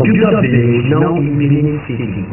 Computer Village now in Benin City.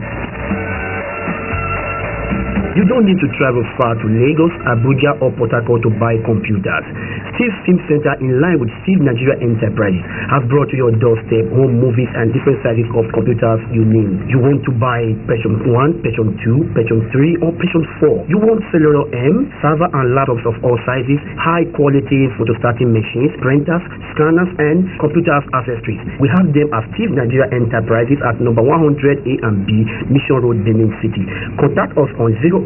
You don't need to travel far to Lagos, Abuja or Port Harcourt to buy computers. Steve Film Center, in line with Steve Nigeria Enterprises, have brought to your doorstep home movies and different sizes of computers you need. You want to buy Pentium 1, Pentium 2, Pentium 3 or Pentium 4. You want cellular M, server and laptops of all sizes, high quality photostatic machines, printers, scanners and computers accessories. We have them at Steve Nigeria Enterprises at number 100A and B, Mission Road, Benin City. Contact us on 080-3329-6908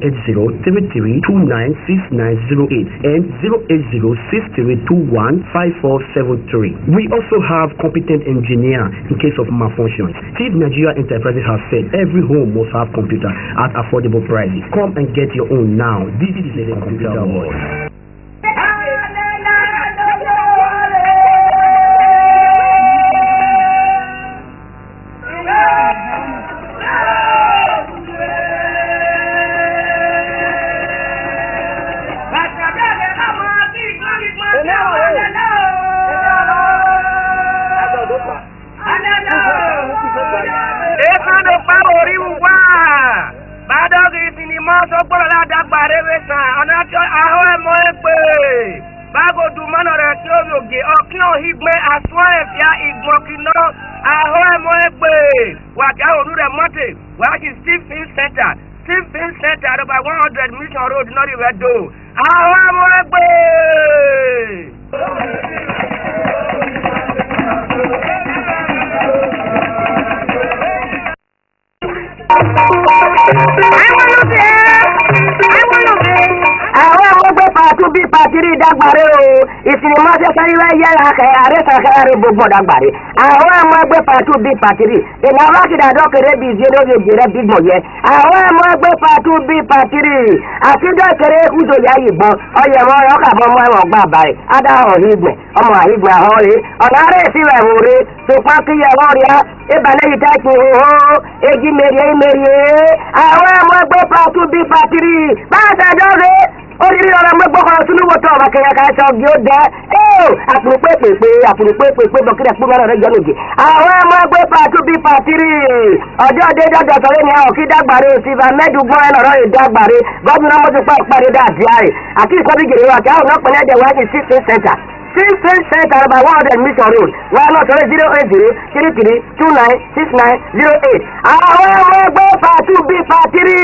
and 080-6321-5473. We also have competent engineer in case of malfunctions. Steve Nigeria Enterprises has said every home must have computer at affordable prices. Come and get your own now. This is the Computer World. Steve Film Center, about 100 Mission Road, not even do. Bí pàtírí dágbàre o ìsinimá sẹ́sẹ́ríwá yẹ́ra kẹ́yàrá sẹ́sẹ́rí gbogbo dágbàre àwọn ọmọ ẹgbẹ́ pàtó bí pàtírí ènìyàn bá ti dàdọ́ kéré bí ìdílé òjèrè bímọ yẹ àwọn ọmọ ẹgbẹ́ pàtó bí pàtírí àtijọ́ kéré kújò yá yìnbọn ọyẹ̀mọ́ ọkàbọ̀ ọmọ ẹ̀wọ̀n gbà bàrẹ̀ adáhùn ìgbẹ̀ ọmọ àhìgbẹ̀ àhọ́rẹ́ ọ̀nà àrẹ ìsìnwẹ̀ wòrè tòpá kíyẹ̀wọ́ rẹ̀ ìbàlẹ̀ yìí tẹ́kì hóhó èjì mèrè àwọn ọmọ ẹgbẹ́ pàtó bí pàtírí bá àtàjọ́ rẹ̀ oríire ọ̀rọ̀ mẹ́gbọ́kọ̀ọ́ sínú wọ́tọ̀ ọ̀rọ̀ kẹyàká ẹ̀ṣọ́ ọ̀gbìn ó dẹ́ àpùrùpépèpé bọ̀kílẹ̀ fún mẹ́rọ̀ rẹ̀ jọ́nùjì àwọn ọmọ ẹgbẹ́ pàtó bí pàtírì ọjọ́ dé dọ́jọ́ sọ̀rọ̀ ní àwọn kí dágbàre òsìfà mẹ́dùgbọ́n ẹ̀ lọ́rọ̀ ìdágbàre gómìnà mọ́tò pàdé dáàdìárì àti ìkọ́bí gèrè wà kí àwọn ọ̀nà pẹ̀lẹ́ ẹ̀jẹ̀ wájú sí center. Film Center about 100 Mission Road. Why not 080-3329-6908. Àwọn ọmọ ẹgbẹ́ pàtó bí pàtírì.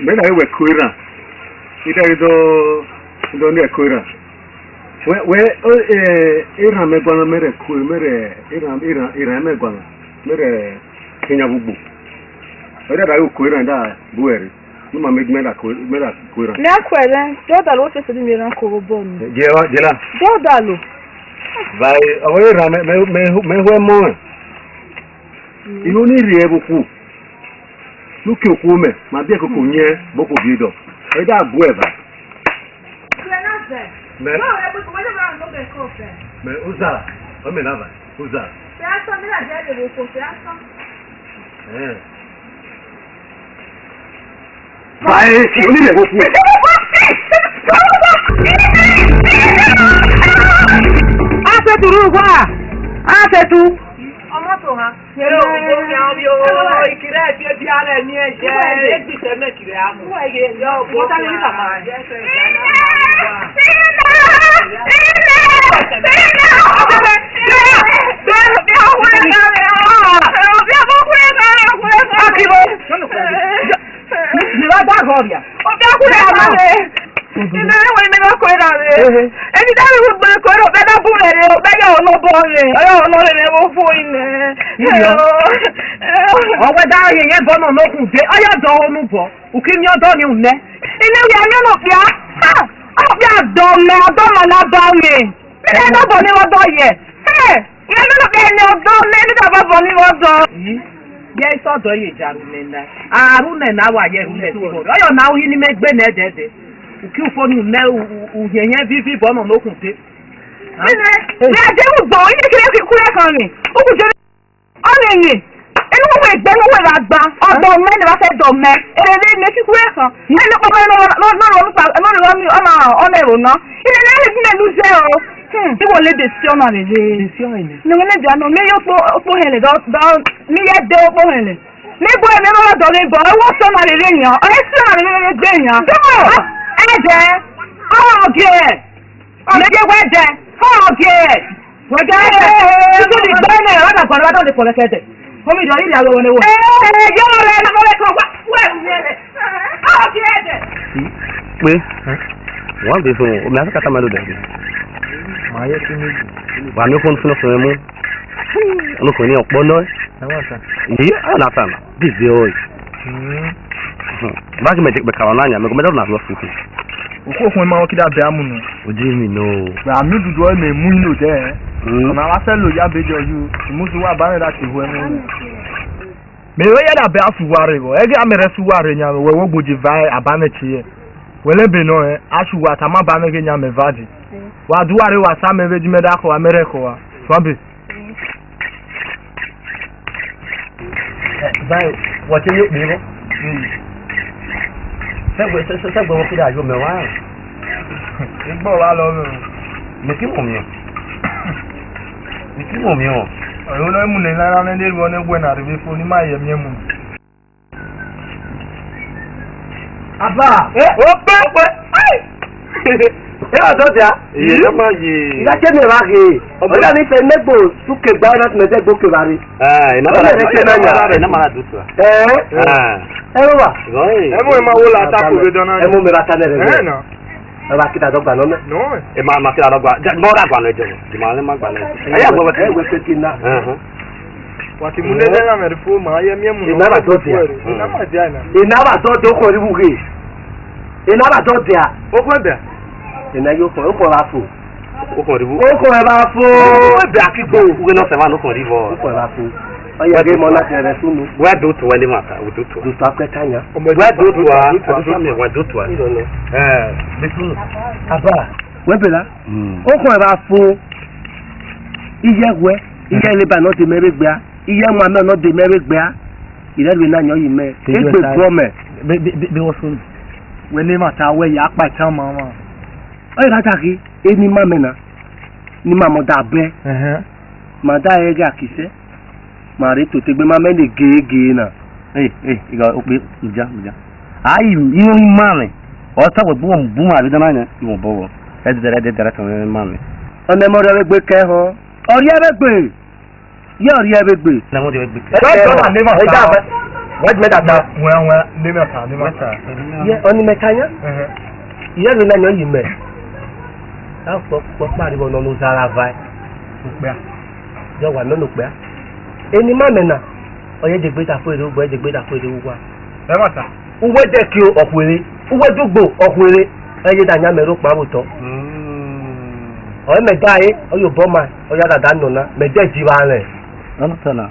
Mena ewe kuira. Ida ido ne kuira. Ira megwana mere kuira mere ira megwana mere Kenya bubu. Ida da kuira nda buere. Numa megmela kuira. Ne akwere, dodalo se se mi ran ko bon. Jela. Dodalo. Vai, awe ra me hwe mo. Iho ni rie buku. Look you come, my dear Coconye, Boko Bido. I got Gueva. Uza, I'm in lava. Uza. Vai, you need a ọmọ tó ha. Ẹ̀rọ ògbóni àwọn bí owó ìkìrẹ́ ẹ̀fí ẹbí ara ẹ̀ ní ẹ̀jẹ̀ ẹ̀ẹ́dì tẹ̀mẹ̀ kìrẹ́ àmú. Wọ́n ẹ̀yẹ ìyá ògbó tó ní ìlànà àjẹsẹ̀ ẹni dárí gbogbo ẹ̀kọ́ ẹ̀rọ bẹ́ẹ̀ dábò rẹ̀ rẹ̀ bẹ́ẹ̀ ọlọ́bọ̀ rẹ̀ ọ̀yọ́ ọlọ́rẹ̀ rẹ̀ wọ́n fún ilẹ̀. ọ̀wẹ́ dára yẹn yẹn bọ́ náà lókun dé ọyọ́ dán ọ́nù bọ̀ òkè ní ọdọ́ ni òun lẹ́. ilé ìwé ayọ́nà pé ọ̀pẹ́ àdọ́mẹ́ ọdọ́mọ̀ náà bá mi nígbà iná bọ̀ ní ọdọ́ yẹ ìyẹn ló pé ẹni ọdọ́ mẹ́ nígbà bá bọ̀ ní ọdọ́. yẹ sọ́dọ̀ yẹ jàrú nẹ̀nà àrùn nẹ̀nà wà yẹ rú nẹ̀ sí ọyọ́ náà yín ní mẹ́gbẹ́ nẹ̀ dẹ́dẹ́ òkè òfòní nẹ̀ òyẹ̀yẹ́ fífi bọ́ náà lókun dé. ní àjẹwò gbọ̀n yín kí lè fi kúrẹ́ kan rìn ó kù jẹ́ ọ̀nìyàn inú wọn ìgbẹ́ ló wẹ̀rẹ̀ àgbà ọ̀dọ̀ mẹ́rin bá fẹ́ dọ̀ mẹ́ èrè ní kíkú ẹ̀ kan ẹni pọ̀ mẹ́rin ọ̀nà èrò náà ilé ní ẹ̀rẹ́ fún ẹ̀lú jẹ́ o tí wọ́n lè dè sí ọ̀nà rẹ̀ ní wọ́n lè dè àná mi yóò pọ̀ hẹ̀lẹ̀ mi yẹ dé ó pọ̀ hẹ̀lẹ̀ níbo ẹ̀mí lọ́wọ́ dọ̀ mi bọ̀ ẹwọ́ sọ̀nà rẹ̀ rẹ̀ yàn ọ̀rẹ́ sí ọ̀nà rẹ̀ gbé yàn. ẹ̀jẹ̀ ọ̀gẹ̀ ọ̀gẹ̀ wẹ́jẹ̀ ọ̀gẹ̀ títí di gbẹ́nẹ̀ ọ̀dàgbọ̀n lọ́dọ̀ ní pọ̀lẹ́kẹ́dẹ̀ omi ìjọ ìrìn àwọn ọ̀nẹ́wò. yóò rẹ̀ ẹ̀ lọ́wọ́ ẹ̀kọ́ wẹ́ẹ̀rù rẹ̀ ọ̀gẹ̀ ẹ̀jẹ̀. pé wọ́n bẹ fún omi afẹ́kàtà máa lò dàbí. màá yẹ kí méjì. wà ní fún fún ọkùnrin mú olùkùnrin ọ̀pọ̀ náà. èyí àwọn àtàn dìde ọ̀yì. báàgì mẹ̀kàrọ̀ náà yàn mẹ́kọ̀ mẹ́tọ́ náà lọ fún un. òkú òkun máa ń kí dábẹ́ amúnú. ojú mi nù. àmì dùdú ẹ̀ lè mú inú jẹ́ ẹ̀. ọ̀nà wa fẹ́ lò yá bẹ́jọ yìí ìmúṣu wa bá rẹ̀ láti hu ẹ̀mú rẹ̀. mẹ́wẹ́ yẹ́ dàbẹ́ àfùwárẹ̀ wọ̀ ẹ̀gẹ́ àmẹ́rẹ́ fúwárẹ̀ yàn wẹ̀wọ́ gbòjì váyé àbánẹ̀kì yẹ. wẹ́lẹ́ bẹ̀ náà ẹ̀ aṣùwà tàmá bánẹ̀kì yàn mẹ́fàdì. wà á dúwárẹ̀ wà sá mẹ́fẹ́ jùmẹ́dá kọ̀ amẹ́rẹ́ kọ̀ wa fọ́nbẹ̀. báyìí wọ́n ti yóò gbé bọ́. sẹ́gbẹ̀ẹ́ wọn kí dáa yóò mẹ́wàá rẹ̀. ìgbọ́ wa lọ rẹ̀. mi kí mọ̀ mi ọ̀. mi kí mọ̀ mi ọ̀. ọ̀rọ̀ ló mú ní náírà ní ilé ìwọ̀n ẹgbẹ́ náà rẹ̀ fún ní máa yẹ̀mí ẹ̀mú. àbá ó pẹ́. ẹ wà tó dìá. èyí ló máa yè. ìdájẹ́ mi rà hì ọ̀gá mi fẹ́ mẹ́gbò súkè gbá náà tìmẹ̀tẹ́ gbókè bá rí. iná máa dùn sí wa. ẹ ló wà. ẹmú ẹ máa wó la tako lé dáná. ẹmú mi ra tánẹ̀ rẹ̀ bẹ́ẹ̀. ẹ bá kíta dọ́gba lọ́mẹ́. ẹ máa kíta dọ́gba mọ́ra gbà lẹ́jọ́ jùmọ̀ alẹ́ má gbà lẹ́jọ́. ẹ yà gbọ́ ẹ wẹ́ pẹ́kì náà. wàtí mú lẹ́lẹ́ náà mẹ́rin fún màá yẹ mímú náà. ìnáwó tó dìá. ìnáwó tó dìá ó kọ̀ níbù kì. ìnáwó tó dìá. ó pẹ́ bẹ̀. ìnáwó yóò pọ̀ ó pọ̀ láàfù. okoribu oko e ba fo we be akigbo we no se ma no okoribu oko e ba fo oya ge mo na tere sunu we do to wele maka we do to do to apetanya we do to we do to bisunu aba we bela oko e ba fo iye le ba no de meregba iye mo ame no de meregba ile le na yan yi me egbe gbo me be wo sun we ni ma ta we ya pa tan mama oya rataki eni ma mena ni ma mo da be ma da e ga kise ma re to te gbe ma me le gege na iga ope uja ayi iyo ma me o ta we bu ma bi dana nya mo bowo e de tan ma me one mo re gbe ke ho ori e gbe ye ori e gbe na mo de gbe What made that when ye oni metanya ye le na yan yi me ta po pariwo no no zara vai pe yo wa no pe eni ma me na oye de gbe ta fo ere ugbo de gbe ta fo ere ugwa e mata uwe de ki okwere uwe dugbo okwere eye da nya mero pa bo to o me dai o yo bo ma o ya da no na me de ji ba re no sana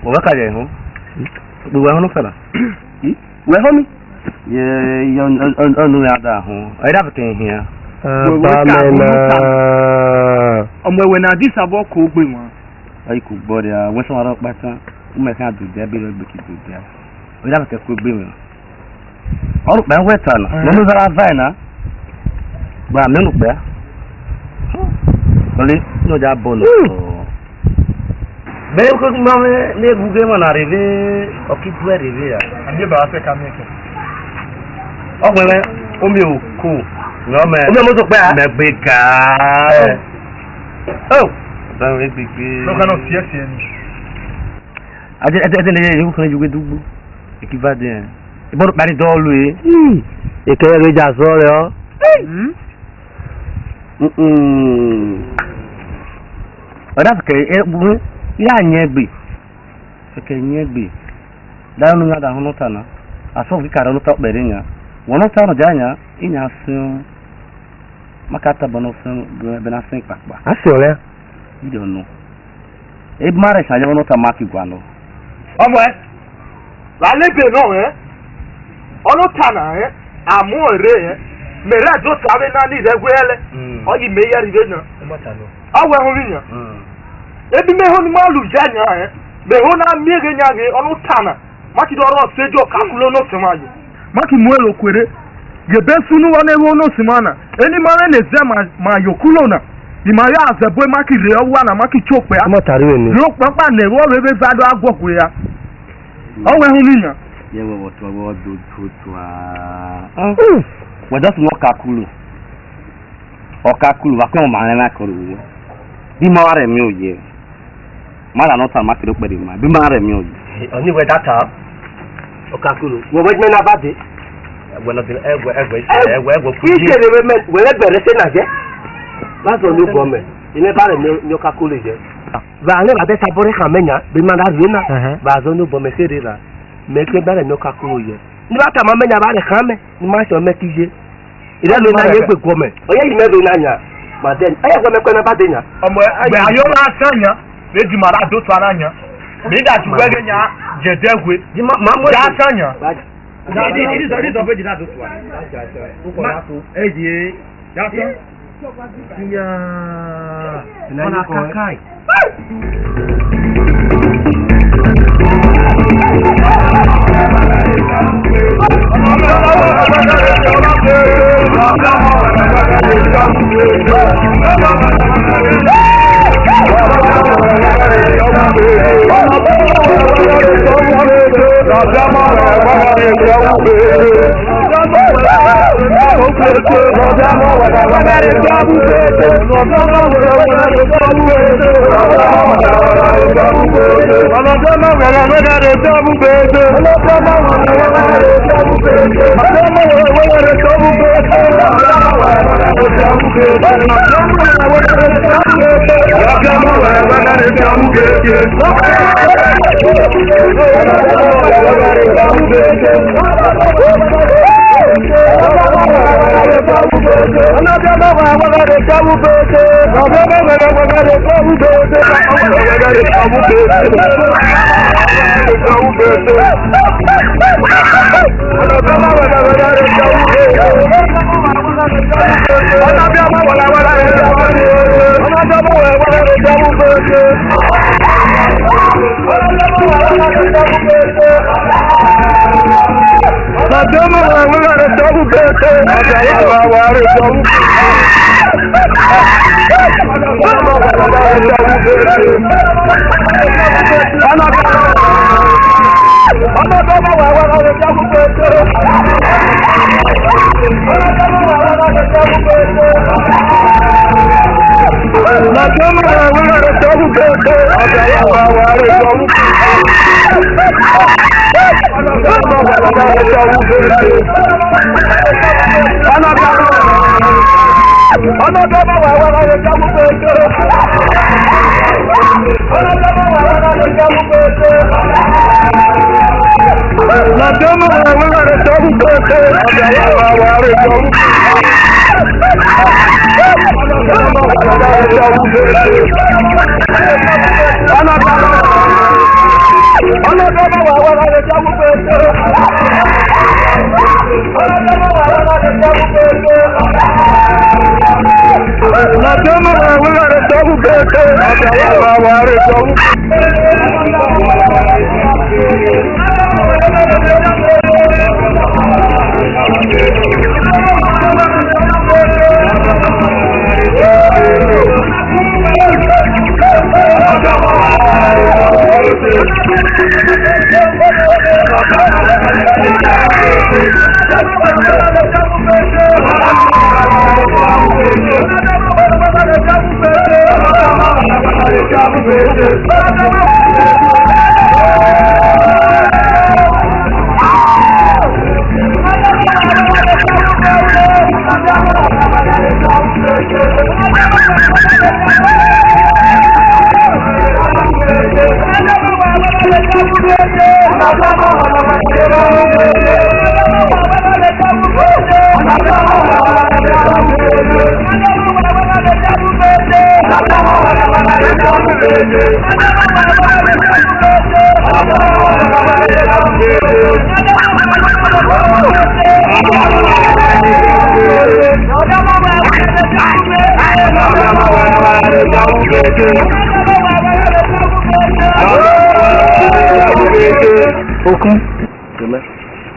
o ba ka je ho bu wa no fela we ho mi ye yo onu ya da ho ai da ke hia ba me na omo we na dis abo ko gbe won ai ku bo dia we so ara pa tan o me ka du dia bi lo gbe ki du dia o da ke ko gbe won o ba we tan no no zara vai na ba me no pe Oli no ja bono be ko ma me le buge ma na arrivé o ki tu arrivé ya ande ba se ka me ke o gbe me o mi o ku no me o me mo so pe me gbe ka oh ba we gbe no ka no tie ni ade le ku kan ju gbe dugbo e ki va de e bo bari do lu e ke re ja so re o ọ̀dà fẹ̀kẹ̀ ẹ̀bùn ilé àyẹ̀gbè fẹ̀kẹ̀ ẹ̀yẹ̀gbè dáhùn ní àdàhùn náà tànà àsọ̀fù kíkàrà ló tọ́ pẹ̀lú yẹn wọn náà tànà jà yẹn ìyẹn àfihàn mákàtà bọ̀ náà fún bẹ́ẹ̀ náà fún ìpàpà. a sì ọ̀rẹ́. ìdí ọ̀nà ebi má rẹ̀ ṣàyẹ̀wò náà tà máàkì gbà lọ. ọmọ ẹ lálébè náà ẹ ọlọ́tànà ẹ àmú èrè ẹ mẹrẹ àjọ sáré náà ní ìrẹgbẹ ẹlẹ ọyì mẹyẹ rìbẹ náà awọ ẹhún rí yàn ebi mẹhún ni máa lù jẹ yàn ẹ mẹhún náà mẹrẹ yàn ẹ ọlọ́tànà mákì dọ̀rọ̀ ṣẹjọ kákúlọ náà sì máa yẹ. mákì mú èlò kwere yẹbẹ sunu wọn ní ewu náà sì máa nà ẹni máa rẹ lè zẹ máa yọ kúlò náà ìmọ̀ ayé àzẹ̀bọ́ mákì rẹ ọwọ́ àná mákì tí ó pẹ́ á yóò pápá nà ẹ̀wọ́ rẹ bẹ́ẹ̀ fẹ́ adọ́ àgọ́ kwere ya ọwọ́ ẹhún rí yàn. yẹ wọ wọtọ wọ dodo wọ́n dọ́tun ọ̀ka kúlù wà pé wọn máa ń rẹ́ kọ́rọ̀ owó bí máa rẹ̀ mí ò yẹ má lànà tàn má kéré pẹ̀lú ìmọ̀ bí máa rẹ̀ mí ò yẹ. oníwèé dátà ọ̀ka kúlù wọ́n wẹ́ẹ́ mẹ́ná bá dé. ẹgbẹ́ kú yìí. ìṣèlè wẹ́rẹ́ bẹ̀rẹ̀ sí nàjẹ́ láti ọ̀nà ìbọn mẹ́ ilé bá rẹ̀ ní ọ̀ka kúlù jẹ́. bàálẹ̀ bàbẹ́ sábọ́rẹ́ kàn mẹ́nyà bí máa dárí náà bàzọ́ ní ìbọn mẹ́ sí èrè rà mẹ́kẹ́ bẹ̀rẹ̀ ní ọ̀ka kúlù yẹ. nígbà tá a máa mẹ́nyà bá rẹ̀ kàn mẹ́ ní máa ṣe ọmọ kíje ìdẹ́lu náà yẹ gbé gbọmẹ ọyẹ yìí mẹ́rin náà yàn màdẹ́ni ẹ̀yẹ gbọmẹ pẹ́ bá dé yàn. ọmọ ẹgbẹ́ ayọ́ náà sẹ́yìn méjì màrà àdótò ara yàn méjì àti wẹ́gẹ́ yàn jẹ̀dẹ́gbẹ́ já sẹ́yìn. ọ̀nà kàkàì.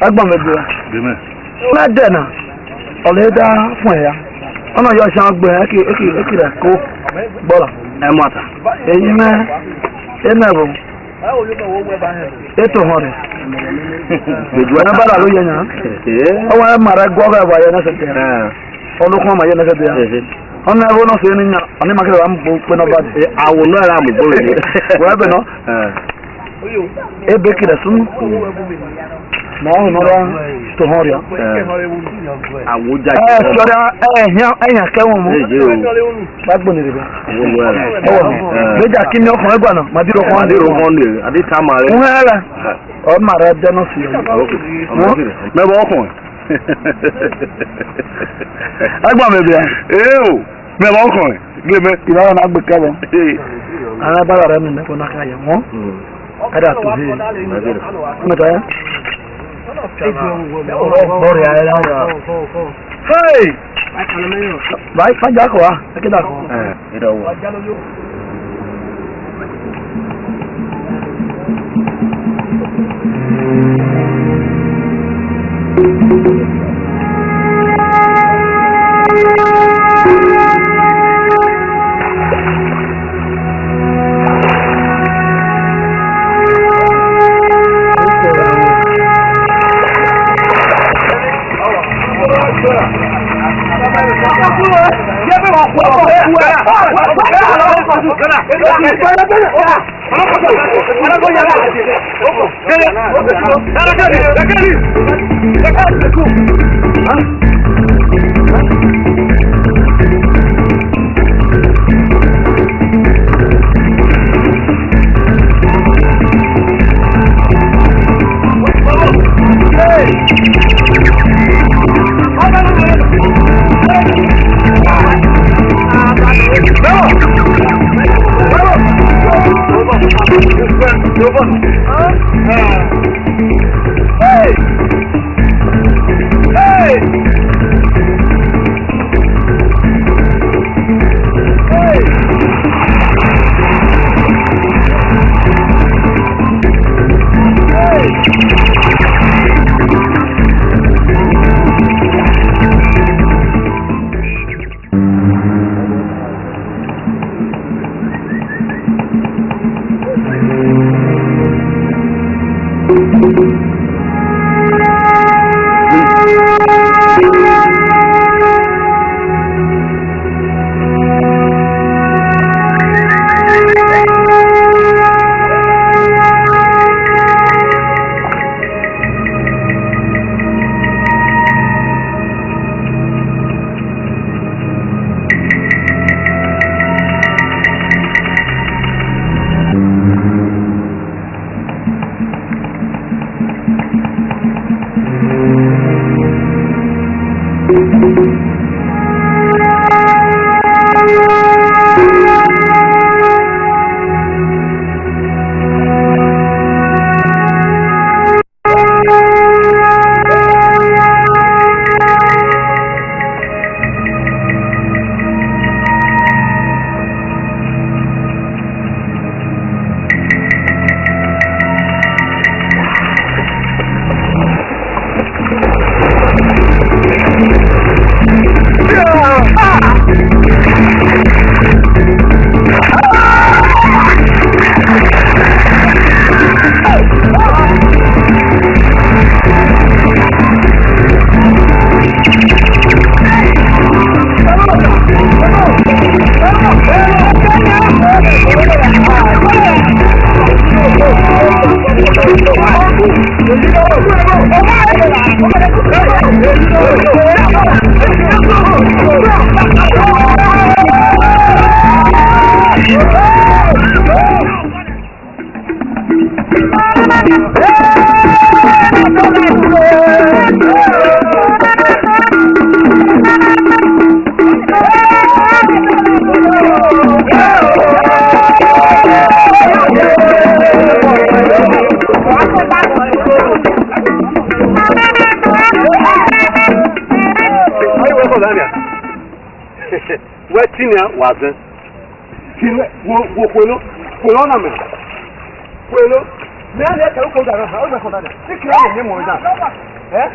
Agbon meje. Deme. Na dena. Oleda fun ya. Ona yo san gbe eki ra ko bola. E mata. Eyin me. Enabo. Eto hore. Beju Na bala lo yenya. Owa mara gwo ga ba ya na se te. Olukun ma ya na se te. Ona ebo no se ni nya. Oni makere wa mbo pe no ba. Awo no ara mo bolo ni. Wa be no. Ebe kire sun. No, to hore. Awo ja. Enya kewon mu. Bagbo ni rebe. Awo no ara. Meja kimi okun egba na, ma diro kon Adiro kon ni. Adi ta ma re. Unhara. O mara de no si. Me bo okun. Agba me bia. O. Me bo okun. Gbe me. Ti ba na gbe kabo. Ara ba ra mi me ko na ka ye won. Ada to he. Mata ya. Hey! Vai, faz já com a. Aqui dá com. Ida wo. Hey! Wasn't. Puelo na me. Puelo. Me han hecho un cosa, no me jodas. ¿Qué crees que me mueva? ¿Eh?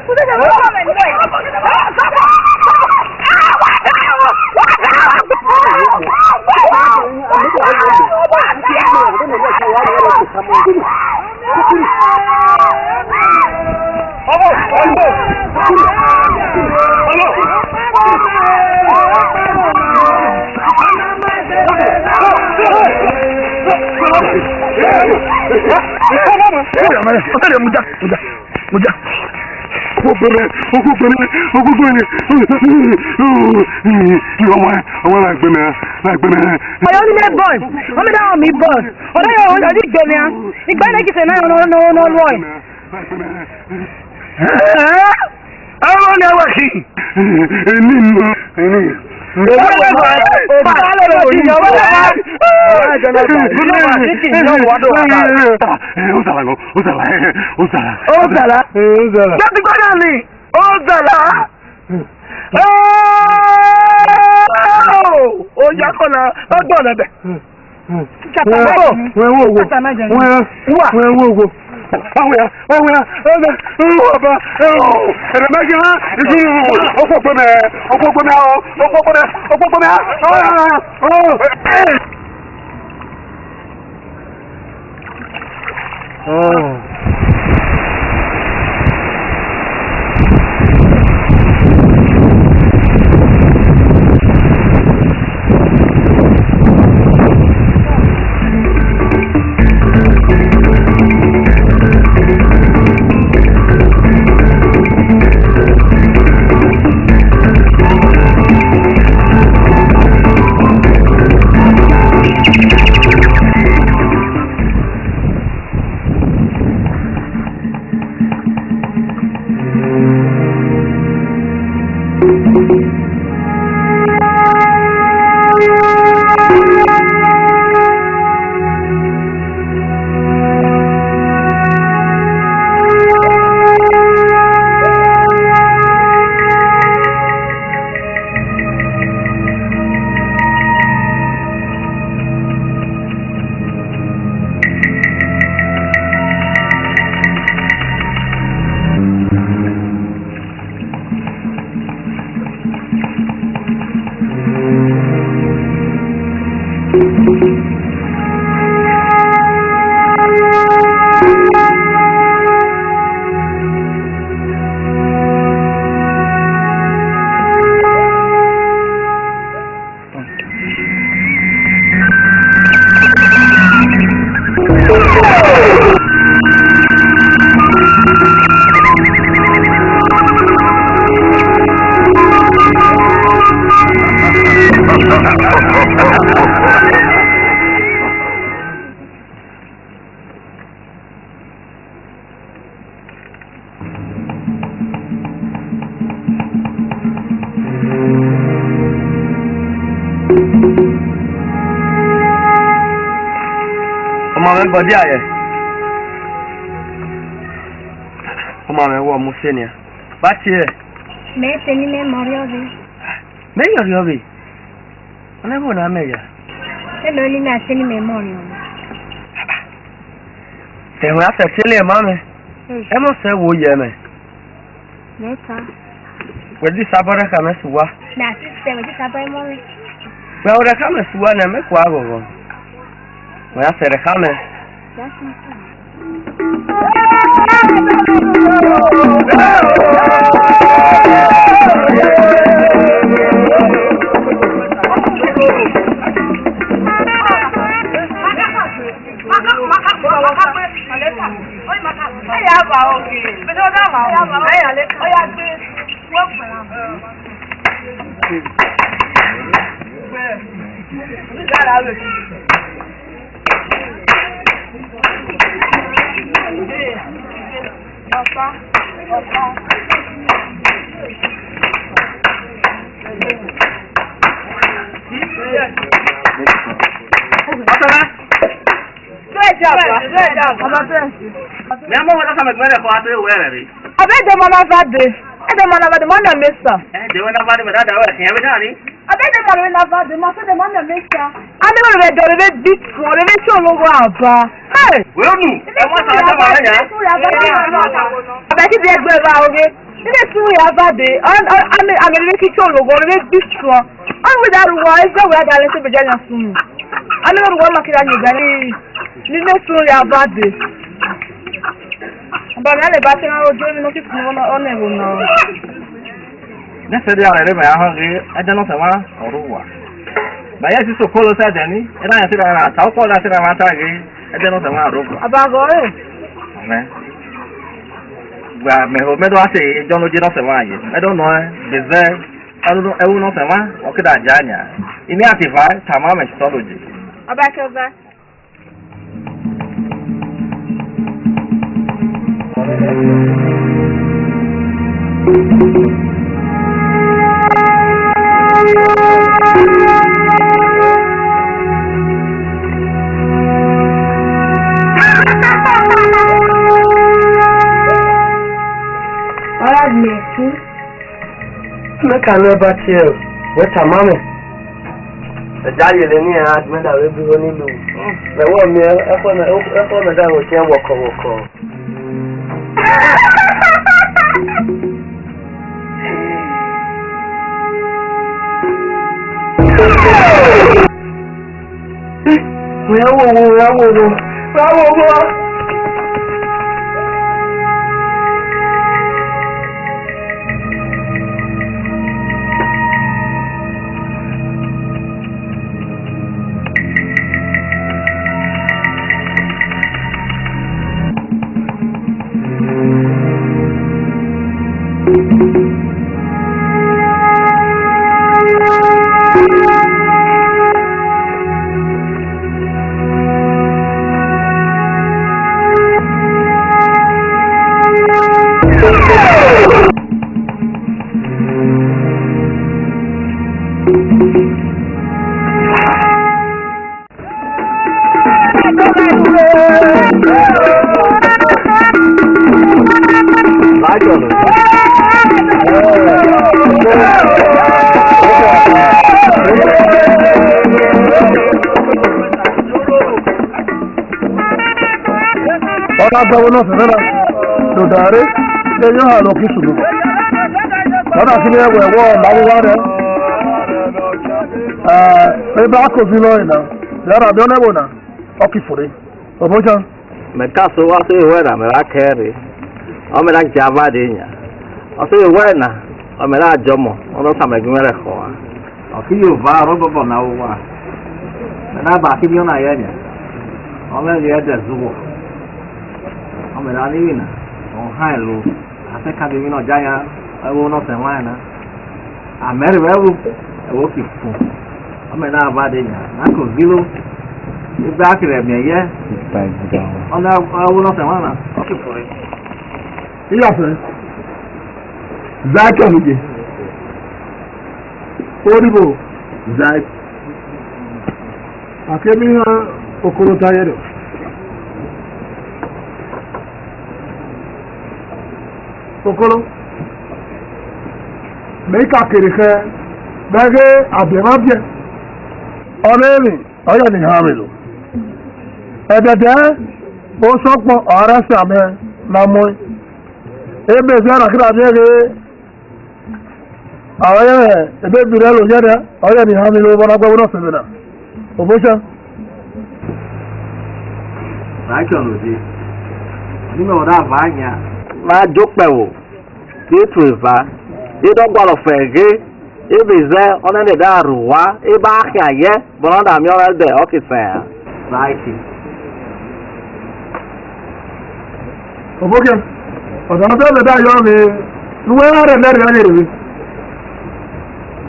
Mama body aye. Mama wo mu senior. Ba tie. Me teni me morio bi. Me yo bi. Ana bo na me ya. Se lo ni na teni me morio. Se ho asa tele mama. E mo se wo ye me. Neta. We di sabara ka me suwa. Na se we di sabara mo. We ora ka me suwa na me kwa go. We asa re ka me. Nesse dia ele vai arranjar, ainda não se vai rua. Mas esse socorro sai dani, ele vai ser na tal coisa ser na mata aqui, ainda não se vai rua. Agora, né? Vai me do assim, eu não digo se vai, eu não é, dizer, eu não se vai, o que dá já né? E me ativar, tamam mas todo dia. Abaca vai. Olha nisso. Me calou bateu. Wait a moment. Já ele nem a me dá o bicho nem lu. Na o me é quando me dá o que é woko. Bravo. No se verá, lo daré, ellos a lo que subo. Ahora sí me voy a jugar, el brazo si no es nada. Ahora veo una buena, aquí fuera. ¿Lo puedo? Me caso a ser buena, me va a querer. O me la llama de ella. O soy buena, o me la llamo, o no sabe que me la joda. Aquí yo va, robo por la uva. Me da para aquí una ella. O me dio de zubo. O me da divina. O jailo. Hace que divino ya ya. Uno se muena. A mer veo. Eu que fu. O me da va de ella. Na cozilo. E va que me ye. Onda uno se muena. O que foi. E a frente. Zai Kanuge. Oribo. Zai. Akemi na okoro tayero. Okolo. Make a kirike. Bege abemabye. Onemi, oya ni hamilo. Edede, o sokpo ara same na mo. Ebe zara kira bege. Oya, ebe birelo yada, oya ni hamilo bona gwa bona semena. Obosha. Rákìọ̀ lòdì nínú ọ̀rọ̀ àbáyà máa jópẹ̀wò ètò ìfà ìdọ́gbọ̀lọ̀ fẹ̀gẹ́ ìbìzẹ́ ọ̀nẹ́dẹ̀dẹ́ àrùwá ìbá àkì àyẹ́ bọ̀nọ́dà mi ọ̀rẹ́ dẹ̀ ọ́kìsẹ̀ ẹ̀. Rákì. Òbókè ọ̀dọ̀ ọ̀dọ̀ ẹ̀dá yọ mi ìwé rẹ̀ lẹ́rìí ọ̀yẹ̀ rẹ̀.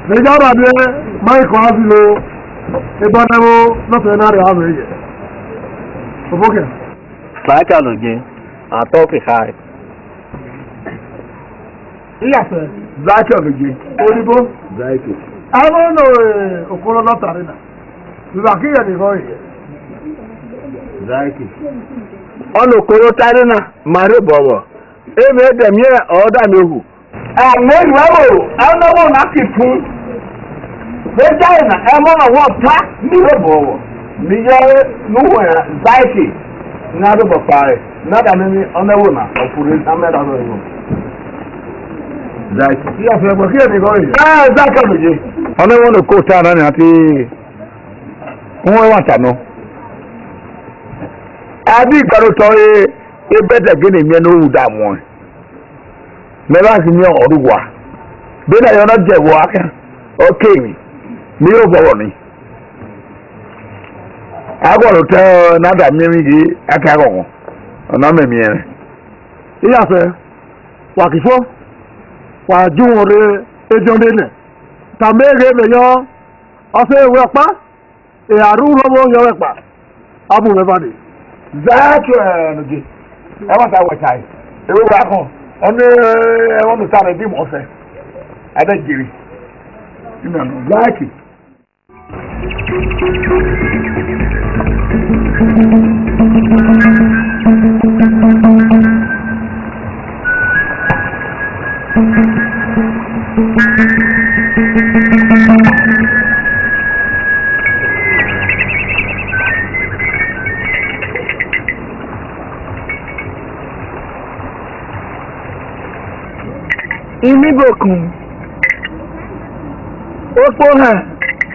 Lẹ́jọ́ ọ̀rọ̀ àbí máìkọ̀ á sí lo ìbọnẹ́wó lọ́sẹ̀ náà rẹ̀ àmì ẹ̀yẹ. Òbókè. Rákìọ̀ lòdì àtọ́kì káì. Iyàfẹ́ Rákìọ̀ lòdì. Oníbó. Rákì. Àwọn ọ̀nà òkúrọ̀ lọ́tàrí náà. Ìbàkíyẹ̀ nìkan yìí. Rákì. Ọ̀nà òkúrọ̀ tàrí náà máa rí bọ̀wọ̀. Èmi ẹ̀dẹ̀mí ẹ̀ ọ̀ọ́dà mi hù. Àmì ìwáwò ẹnọ́wọ́ náà kì fún. Bẹ́ẹ̀ ìnà ẹmọ́ náà wọ́n pa nílé bọ̀wọ̀. Mi yẹ nuhu ẹ̀ Záìkì ní adúbọ̀ parí. Nádà mímí ọ̀nẹ́wò náà ọ̀fùrẹ́ amẹ́ta lọ ìwọ̀n. Rákì. Iyàfẹ́ ìbàkíyẹ̀ nìkan yìí. Záìkì lòdì. Ọ̀nẹ́wò ní kò tí ara ní àti wọ́n wà tànú. Àbí ìgbàlótọ́ ebẹ́dẹ̀ gíní mi ẹni ó dà wọ́n. Mẹ́bàá sì ní ọ̀rọ̀ wà. Bẹ́ẹ̀ náà yọ̀nà jẹ̀wọ́ akẹ́ ọ̀kẹ́ mi ní yóò bọ̀wọ̀ ni. Agbọ̀dọ̀ tẹ nádà mímí yìí akẹ́kọ̀ọ́ wọn ọ̀nà mẹ́mí ẹ̀rẹ̀. Iyàfẹ́ wàkìfọ́ wàjúwọ̀n rẹ̀ ejò nílẹ̀. Tàbí èrè mi yọ ọ̀sẹ̀ ìwé ọ̀pá ìyàrú lọ́wọ́ yọ ẹ̀pà. Abu mẹ́fàdé. Záàtù ẹ̀nùgì ẹ̀wọ̀n ta wọ̀chá yìí. Ewé wa kàn ọ̀nà ẹ̀wọ̀n mi sáré bí mọ̀ ọ̀fẹ́. Ẹ̀dẹ̀ jìrì. Ìmọ̀nà Záàkì. Imibokun. Opo hàn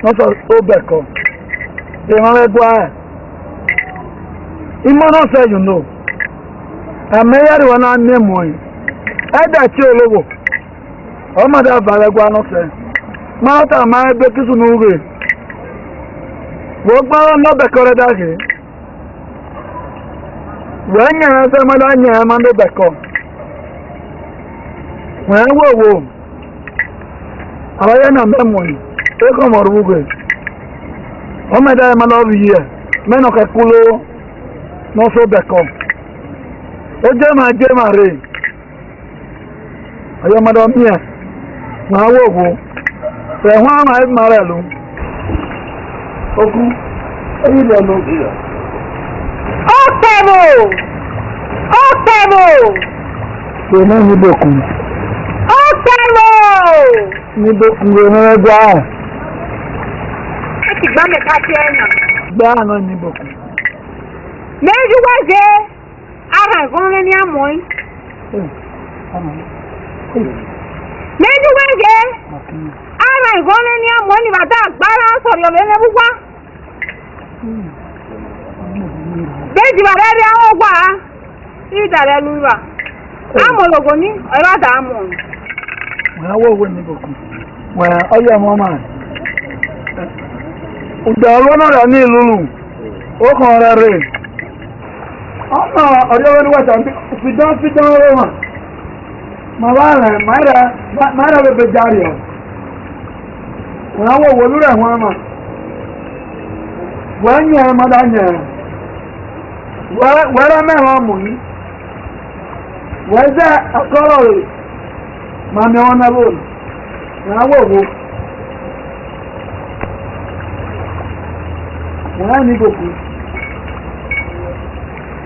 wọ́n sọ ó bẹ̀kọ̀. Ìran ẹgbọ́ ẹ̀. Ìmọ̀ náà sẹ́ yìí nù. Àmẹ́yẹ́rì wọn náà ní èmọ̀ yìí. Ẹ̀dà tí olówó. Ọmọdé àbàrẹ̀ ẹgbọ́ náà sẹ́. Máa tà máa ẹgbẹ́ kìsùn ní ure. Wọ́n gbọ́ náà bẹ̀kọ̀ rẹ̀ dáhì. Wọ́n yẹn ẹsẹ̀ mọ́dá yẹn ẹ̀ máa ń bẹ̀kọ̀. Wọ́n wò wò. Àwọn yẹn náà mẹ́mọ̀ yìí. Ó kọ̀ mọ̀ ọ̀rọ̀ wúgbẹ̀. Ọmọdé ẹ̀ máa lọ́ rí yẹ. Mẹ́nà kẹ́kú ló náà sọ bẹ̀kọ̀. Ó jẹ́ máa rè. Ọ̀yọ́ ọmọdé ọmọ yẹn. Wọ́n wò wò. Ẹ̀hún àmà ẹ̀ máa rẹ̀ lù. Okú. Èyí lọ lọ. Ó tẹ̀bù! Ó tẹ̀bù! Kò náà níbòkun. Ó tẹ̀bù! Níbòkun rẹ̀ náà gbá. Ẹ ti gbá mi ká sí ẹ̀yàn. Gbá náà níbòkun. Méjì wẹ́jẹ́ ara ìgbọ́nrẹ́ ní àmọ́ yìí. Méjì wẹ́jẹ́ ara ìgbọ́nrẹ́ ní àmọ́ ní bàtà àgbára sọ̀rọ̀ lẹ́nu púpá. Méjì bàbá rí àwọn ọgbà ìdàrẹ́ lúwà. Àmọ̀ lògò ní ẹ̀rọ àdá àmọ̀. Wọ́n á wọ́wọ́ níbòkun. Wọ́n ọyọ́ ọmọ máa. Ìgbà ọlọ́nà rẹ̀ ní ìlú nù. Ó kàn rẹ̀ rè. Ọmọ ọ̀dọ́ wọn ni wọ́n tàbí fìdán rẹ̀ wọ̀n. Màá rẹ̀ bẹ̀bẹ̀ járe ọ̀. Wọ́n á wọ́wọ́ lúrẹ̀ wọn mà. Wọ́n yẹ mọ́dá yẹ. Wẹ́rẹ́ mẹ́rin ọmọ yìí. Wọ́n jẹ́ ọkọ́rọ̀ rẹ̀. Màá mi wọn náà bóòlù. Wọ́n á wọ́wọ́. Wọ́n á ní gòkú.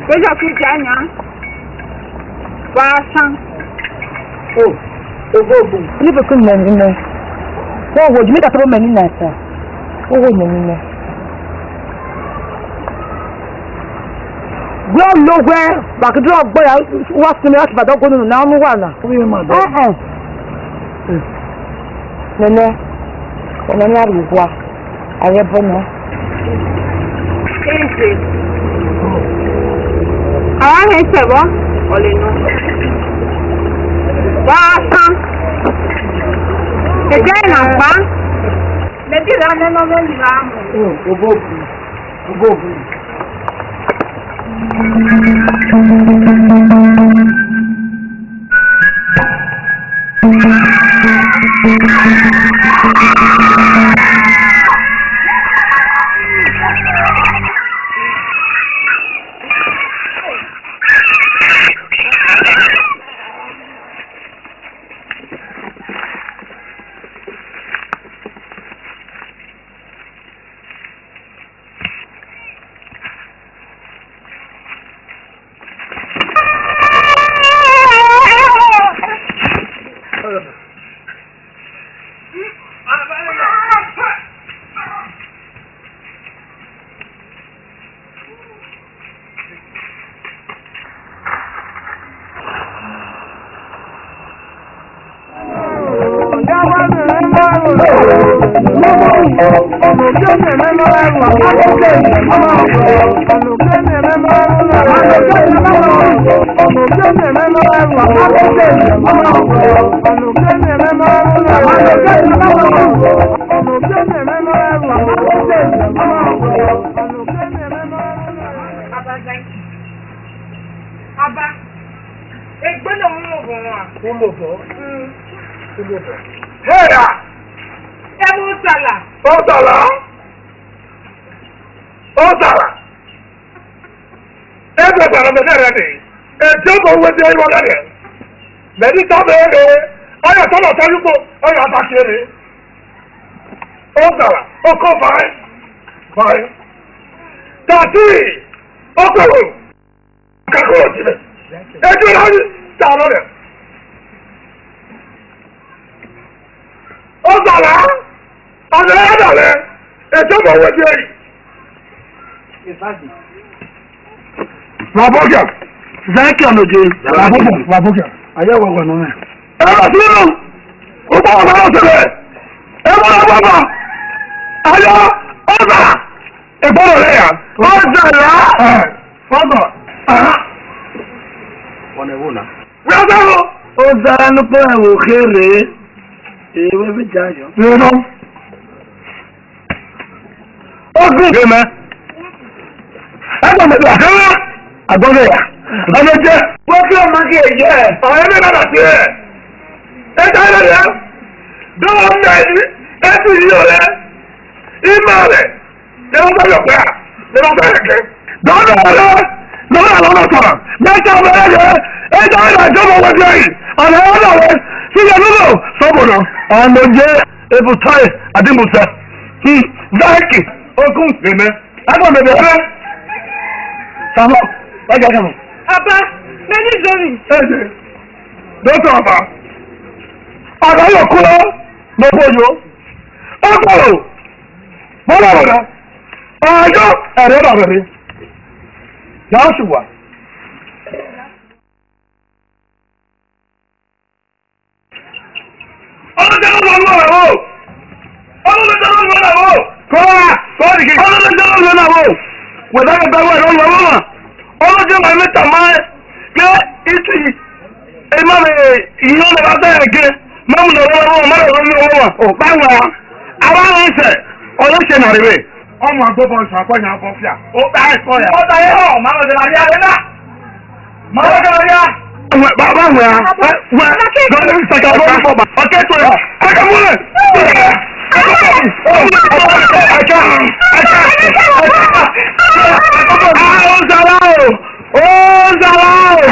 Lójó kí jẹ́ ẹ̀yàn. Wà á sán. Oh, ogobu. Ni be kun men ni. Wo wo jimi da pro men ni na sa. Wo wo men ni. Gbo lo gwe, ba ke dro gbo ya wa fun mi ati ba do gonu na mu wa na. Nene. Nene ari gwa. Aye bono. Ese. Àwọn ẹsẹ̀ bọ́. Ọ̀lẹ̀ nù. Wá sán. Ẹ̀jẹ̀ ìnàpá. Lẹ́bí rẹ̀ ọ̀nà ọmọ ìlú àmọ̀. Ogobu. Mẹ́rin tábẹ̀ ẹ̀rẹ̀ ọyọ̀ tọ́lọ̀ tẹ́lúgbò ọyọ̀ àtàkìrì ó gbàrà ó kọ́ fàáyé tàbí ọkọ̀rọ̀ kàkọ́ òjìlẹ̀ ẹjọ́ láti tààrọ rẹ̀ ó gbàrà ọ̀nà ẹ̀dàlẹ̀ ẹjọ́ bọ̀ wẹ́jọ́ yìí Raboga Zaki anoje Raboga Ayawo gbono me Ela sinu O ba ba o sebe E ba ba Aya Oza E bo le ya Oza la Fogo Wọ́n ẹ̀wò náà. Rẹ́sẹ̀rọ̀. Ó dára nípa ẹ̀wò kéré. Èèwé bí jáyọ̀. Rẹ́rọ̀. Ó sì gbé mẹ́. Ẹgbẹ́ mi là kẹ́rẹ́. Àgbọ̀dọ̀ yà. Ọmọ jẹ́. Wọ́n fi ọmọ kí èyí ẹ̀. Ọ̀rẹ́ mi náà sí ẹ̀. Ẹ dáná rẹ̀. Dọ́wọ́ ń bẹ̀ ní. Ẹ sì yí ọ̀rẹ́. Ìmọ̀ rẹ̀. Ṣé wọ́n bá yọ̀ pé à? Ṣé wọ́n bá yẹ̀ kẹ́? Dọ́wọ́ rẹ̀. Lọ́wọ́ àwọn ọ̀sán, mẹ́ta ọmọdé ẹjọ́ ìrìn àjọ ọmọ wọ́n jẹ́ yìí, ọ̀nà ọ̀nà rẹ̀ síyẹ nínú sọ́bùnà, ọmọ jẹ́ ebùtáì àdìmùsẹ̀, záìkì, okùn, rẹ̀mẹ́, agbọ̀mẹ̀bẹ̀ rẹ̀, sàmọ́, ọjọ́ kẹmọ̀. Abba, many zoning. Ẹ̀jẹ̀, dọ́tọ̀ ọba, ọ̀dọ́ yóò kú lọ, lọ́pọ̀jọ́, ọgbọ̀rọ̀, mọ́lọ́rọ̀, ọjọ́ ẹ̀rẹ́ bàbẹ̀rẹ̀. Joshua. Ọmọ agbóbọn ìṣàkóyàn àbọ̀fíà. Ó bá ẹ̀kọ́ yà. Ó tayé hàn, máa lọ sí àríyá rẹ̀ náà. Máa lọ sí àríyá. Bàbá wẹ̀ á. Wẹ̀ lọ́dún ìṣẹ̀kà lórí fọ̀bà. Ọ̀kẹ́ tó yà. Ẹ̀kẹ́ múlẹ̀. Ó zàrà o. Ó zàrà o.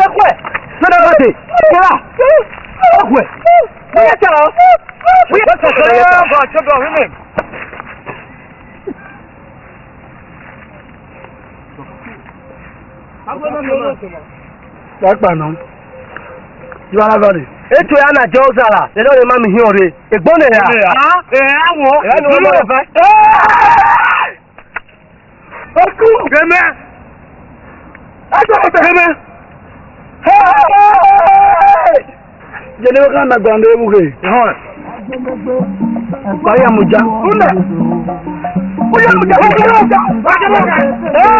Ekwe. Sada bati. Kira. Ekwe. Buya chao. Buya chao. Ba chodo hime. Sakpa no. You are ready. Eto ya na Jozala. They don't remember me here. Egbone ya. Awo. E no mo fa. Oku. Geme. Ajo ko geme. Hey! Jene ka na gwande ebuke. Ehon. Baya muja. Une. Oya muja. Hey!